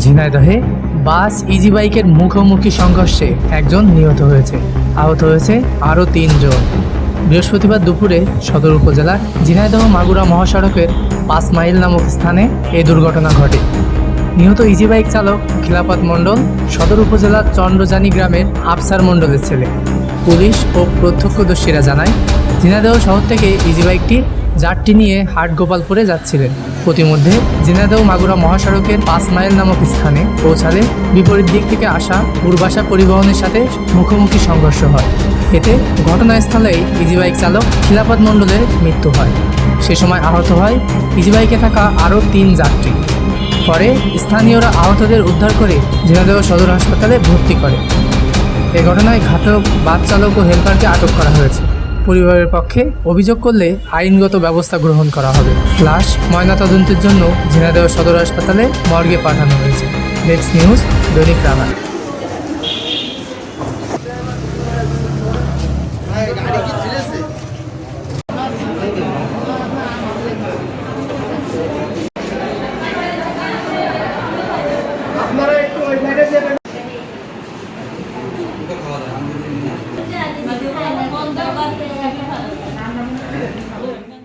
ঝিনাইদহে বাস easy বাইকের মুখোমুখি সংঘর্ষে একজন নিহত হয়েছে, আহত হয়েছে আরও ৩ জন। বৃহস্পতিবার দুপুরে সদর উপজেলার ঝিনাইদহ মাগুরা মহাসড়কের ৫ মাইল নামক স্থানে এই দুর্ঘটনা ঘটে। নিহত ইজি বাইক চালক খিলাফত মণ্ডল সদর উপজেলার চন্দ্রজানি গ্রামের আফসার মণ্ডলের ছেলে। পুলিশ ও প্রত্যক্ষদর্শীরা জানায়, ঝিনাইদহ শহর থেকে ইজি বাইকটি যাত্রী নিয়ে হাটগোপালপুরে যাচ্ছিলেন। প্রতিমধ্যে ঝিনাইদহ মাগুরা মহাসড়কের ৫ মাইল নামক স্থানে পৌঁছালে বিপরীত দিক থেকে আসা পূর্বাশা পরিবহনের সাথে মুখোমুখি সংঘর্ষ হয়। এতে ঘটনাস্থলেই ইজি বাইক চালক খিলাফত মণ্ডলের মৃত্যু হয়। সে সময় আহত হয় ইজি বাইকে থাকা আরও ৩ যাত্রী। পরে স্থানীয়রা আহতদের উদ্ধার করে ঝিনাইদহ সদর হাসপাতালে ভর্তি করে। এ ঘটনায় ঘাতক বাস চালক ও হেলপারকে আটক করা হয়েছে। পরিবারের পক্ষে অভিযোগ করলে আইনগত ব্যবস্থা গ্রহণ করা হবে। লাশ ময়নাতদন্তের জন্য ঝিনাইদহ সদর হাসপাতালে মর্গে পাঠানো হয়েছে। নেক্সট নিউজ, দৈনিক রানা।